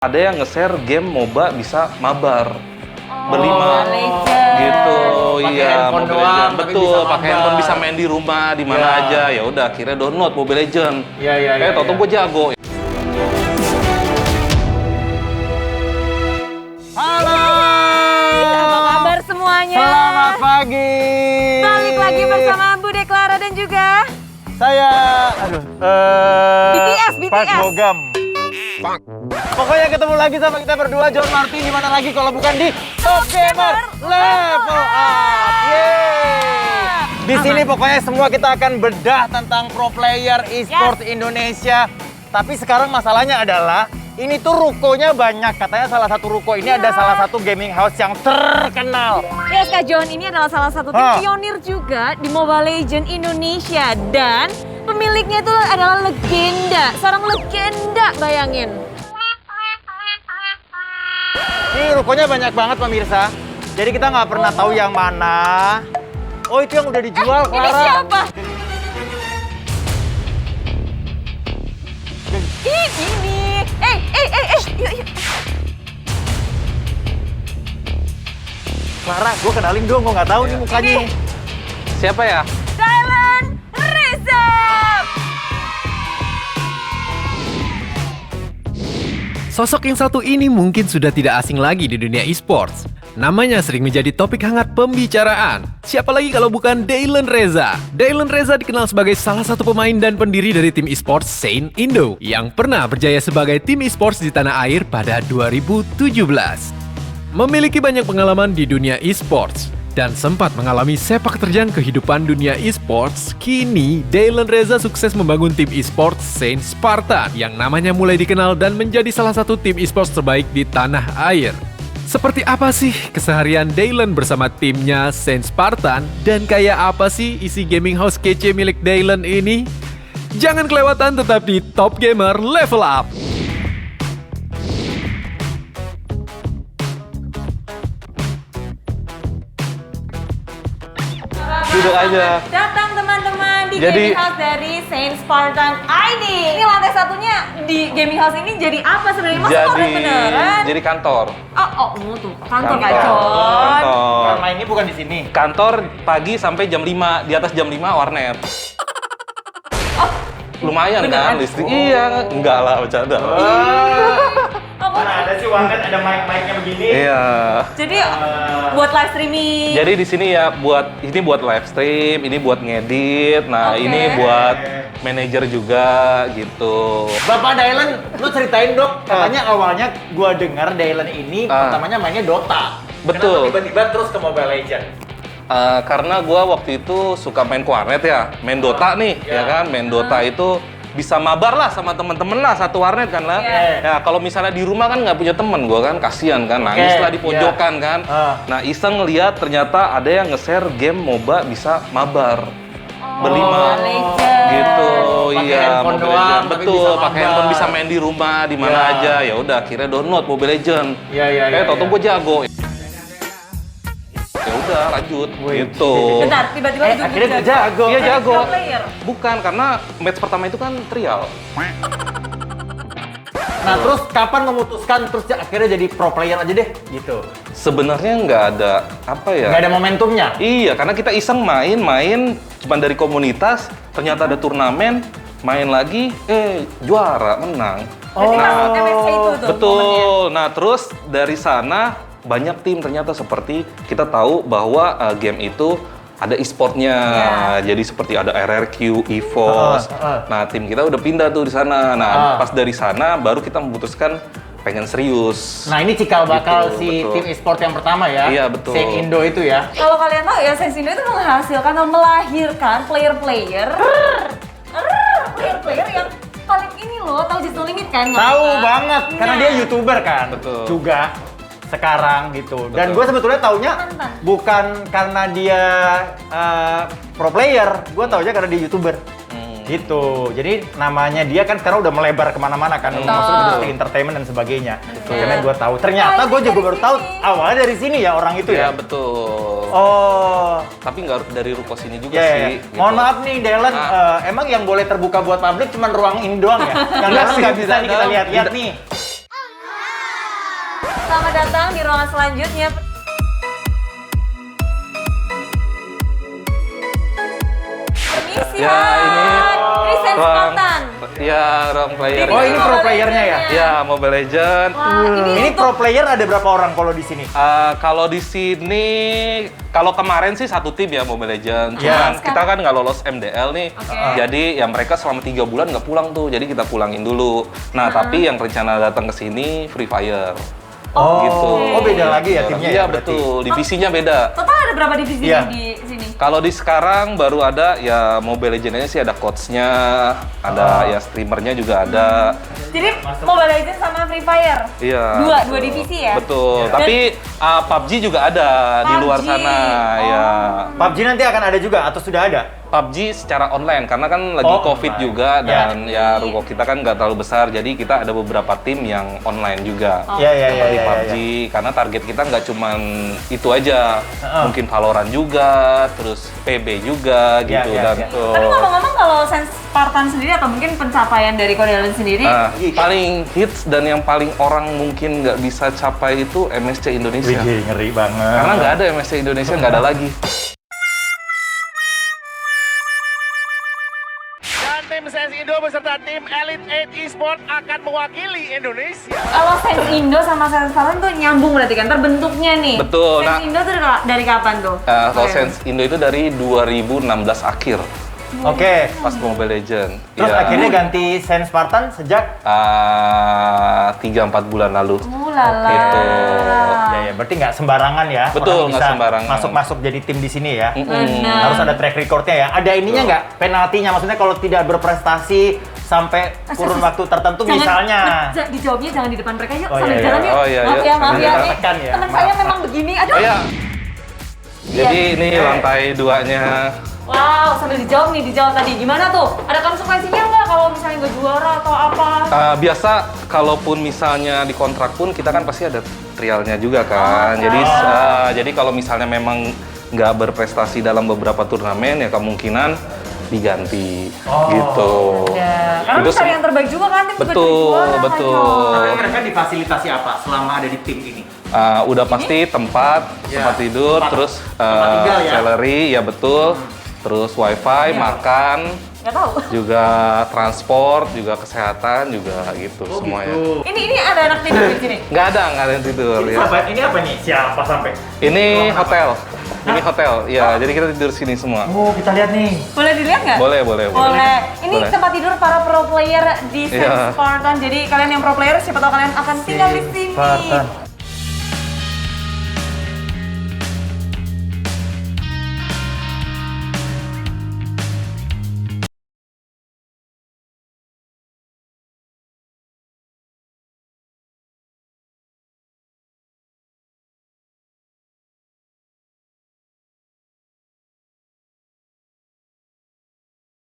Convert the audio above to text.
Ada yang nge-share game MOBA bisa mabar berlima gitu. Iya, Mobile Legends. Betul, pakai handphone bisa main di rumah di mana aja. Ya udah, akhirnya download Mobile Legends. Iya. Tau-tau gue jago. Halo. Apa kabar semuanya? Selamat pagi. Balik lagi bersama Bude Clara dan juga Saya, BTS. Park Bogam. Pokoknya ketemu lagi sama kita berdua, John Martin, di mana lagi kalau bukan di Top Gamer Level Up. Yeay. Di sini pokoknya semua kita akan bedah tentang pro player e-sport Indonesia. Tapi sekarang masalahnya adalah ini tuh rukonya banyak. Katanya salah satu ruko ini ada salah satu gaming house yang terkenal. Yes, Kak John, ini adalah salah satu tim pionir juga di Mobile Legends Indonesia. Dan pemiliknya itu adalah legenda, seorang legenda, bayangin. Ini rukonya banyak banget pemirsa. Jadi kita nggak pernah tahu yang mana. Oh, itu yang udah dijual, Clara. Ini siapa? Ini. Yuk. Clara, gue kenalin dong, gue nggak tahu nih mukanya. Ini. Siapa ya? Dylan Reza. Sosok yang satu ini mungkin sudah tidak asing lagi di dunia e-sports. Namanya sering menjadi topik hangat pembicaraan. Siapa lagi kalau bukan Dylan Reza? Dylan Reza dikenal sebagai salah satu pemain dan pendiri dari tim e-sports Saint Indo yang pernah berjaya sebagai tim e-sports di tanah air pada 2017. Memiliki banyak pengalaman di dunia e-sports dan sempat mengalami sepak terjang kehidupan dunia e-sports, kini Dylan Reza sukses membangun tim e-sports Saint Spartan yang namanya mulai dikenal dan menjadi salah satu tim e-sports terbaik di tanah air. Seperti apa sih keseharian Dylan bersama timnya Saint Spartan dan kayak apa sih isi gaming house kece milik Dylan ini? Jangan kelewatan, tetap di Top Gamer Level Up. Duduk aja. Datang teman-teman di Jadi- gaming house dari Saint Spartan ID. Ini lantai satunya di gaming house ini jadi apa sebenarnya? Masa kornet beneran? Jadi kantor. Tuh, kantor Kak John. Kantor. Karena ini bukan di sini. Kantor pagi sampai jam 5, di atas jam 5 warnet. Lumayan kan listrik? Iya, enggak lah, bercanda. Mana ada sih warnet, ada mic-micnya begini. Iya. Jadi buat live streaming. Jadi di sini ya ini buat live stream, ini buat ngedit. Nah, Oke. ini buat manajer juga gitu. Bapak Dylan, lu ceritain dok. Katanya awalnya gua dengar Dylan ini pertamanya mainnya Dota. Betul. Kenapa tiba-tiba terus ke Mobile Legends? Karena gua waktu itu suka main ke warnet ya, main Dota nih, ya kan? Main Dota itu bisa mabar lah sama temen-temen lah, satu warnet kan lah. Ya kalau misalnya di rumah kan nggak punya temen, gua kan kasihan kan, nangis lah di pojokan kan. Nah iseng ngeliat ternyata ada yang nge-share game MOBA bisa mabar berlima gitu. Pakai Iya, handphone Mobile doang, Legends. tapi Betul, bisa pakai mabar. handphone bisa main di rumah di mana aja. Ya udah akhirnya download Mobile Legends. Iya. Tau-tau gue jago. Ya udah lanjut gitu. Bentar, tiba-tiba itu akhirnya dia jago. Iya jago. Pro player. Bukan, karena match pertama itu kan trial. Nah terus kapan memutuskan terus akhirnya jadi pro player aja deh gitu? Sebenarnya nggak ada apa ya? Nggak ada momentumnya? Iya, karena kita iseng main cuma dari komunitas, ternyata ada turnamen, main lagi, juara, menang. Berarti pas MSC itu tuh Betul. Nah, terus dari sana banyak tim ternyata seperti kita tahu bahwa game itu ada e-sportnya. Jadi seperti ada RRQ, EVOS. Nah, tim kita udah pindah tuh di sana. Nah, pas dari sana baru kita memutuskan pengen serius. Nah ini cikal bakal Gitu, si betul. tim e-sport yang pertama ya? Iya, betul. Saint Indo itu ya? Kalau kalian tahu ya, Saint Indo itu menghasilkan atau melahirkan player-player yang paling ini loh, tahu Just No Limit kan? Tahu banget, karena Nah. dia YouTuber kan? Betul. Juga sekarang gitu. Dan Betul. gue sebetulnya taunya Mantan. bukan karena dia pro player, gue taunya karena dia YouTuber. Gitu. Jadi namanya dia kan sekarang udah melebar kemana-mana kan, maksudnya industri entertainment dan sebagainya. Karena gue tahu. Ternyata gue juga baru tahu awalnya dari sini ya orang itu Iya, ya. betul. Oh. Tapi nggak harus dari ruko sini juga Ya, ya, sih. ya. gitu. Mohon maaf nih Dylan, Ah. emang yang boleh terbuka buat publik cuma ruang ini doang ya? Yang Enggak dalam sih, nggak di bisa nih kita dalam. lihat-lihat nih. Selamat datang di ruangan selanjutnya. Permisi, Ya, ini Sense ruang- Spartan. Ya, ruang player. Oh, ini pro playernya ya? Ya, Mobile Legend. Wah, Ini pro player ada berapa orang kalau di sini? Kalau di sini, kalau kemarin sih satu tim ya Mobile Legend. Cuman Sekarang- kita kan nggak lolos MDL nih. Oke. Jadi ya mereka selama 3 bulan nggak pulang tuh. Jadi kita pulangin dulu. Nah, tapi yang rencana datang ke sini Free Fire. Oh, Gitu. oh beda lagi ya timnya Iya ya berarti? betul, divisinya beda. Total ada berapa divisi Iya. di sini? Kalau di sekarang baru ada ya Mobile Legends-nya sih ada coach-nya, ada ya streamernya juga ada. Jadi Mobile Legends sama Free Fire? Iya. Dua divisi ya? Betul. Dan- Tapi PUBG juga ada di luar PUBG. sana ya. PUBG nanti akan ada juga atau sudah ada? PUBG secara online karena kan lagi Oh, COVID online. juga Ya. dan ya ruko kita kan nggak terlalu besar jadi kita ada beberapa tim yang online juga. Iya, iya, iya, Seperti iya, PUBG karena target kita nggak cuman itu aja, mungkin Valorant juga, terus PB juga Iya, gitu iya, dan iya. Tapi ngomong-ngomong kalau Sense Spartan sendiri atau mungkin pencapaian dari Code Island sendiri, paling hits dan yang paling orang mungkin nggak bisa capai itu MSC Indonesia. Wih, ngeri banget. Karena nggak ada MSC Indonesia, nggak ada lagi. Dan tim Sense Indo beserta tim Elite 8 Esports akan mewakili Indonesia. kalau Sense Indo sama Sense Spartan tuh nyambung berarti kan terbentuknya nih. Betul, Sense nah- Indo tuh dari kapan tuh? Kalau Oke. Sense Indo itu dari 2016 akhir Oke. pas Mobile Legend. Terus Ya. akhirnya ganti Sense Spartan sejak 3-4 bulan lalu. Lala. Gitu. ya berarti nggak sembarangan ya. Betul, orang nggak bisa sembarangan. Masuk-masuk jadi tim di sini ya. Benar. Harus ada track recordnya ya. Ada ininya nggak penaltinya? Maksudnya kalau tidak berprestasi sampai kurun waktu tertentu misalnya. Dijawabnya jangan di depan mereka yuk, Oh, sambil iya, jalan iya. yuk. Oh, iya, maaf iya. ya, maaf Sambil ya. jalan Nih, tekan ya, teman maaf. saya memang begini. Aduh. Oh ya. Jadi ini lantai 2-nya. Wow, sambil dijawab nih, dijawab tadi. Gimana tuh? Ada konsekuensinya nggak kalau misalnya nggak juara atau apa? Biasa kalaupun misalnya di kontrak pun kita kan pasti ada trialnya juga kan. Jadi kalau misalnya memang nggak berprestasi dalam beberapa turnamen ya kemungkinan diganti gitu. Ya, karena Itu mencari yang terbaik juga kan, tim juga Betul, jadi juara, Kak betul. John. Tapi mereka difasilitasi apa selama ada di tim ini? Udah pasti tempat tidur, tempat- terus tempat tinggal ya? salary ya betul, terus wifi, makan, Nggak tahu. juga transport, juga kesehatan juga gitu semuanya. Ini ada anak tidur di sini. Nggak ada yang tidur ya. Ini apa nih? Siapa sampai? Ini hotel. Ini hotel, ya. Jadi kita tidur sini semua. Oh, kita lihat nih. Boleh dilihat nggak? Boleh. Ini Boleh. tempat tidur para pro player di Sense Iya. Spartan. Jadi kalian yang pro player, siapa tahu kalian akan tinggal di sini. Spartan.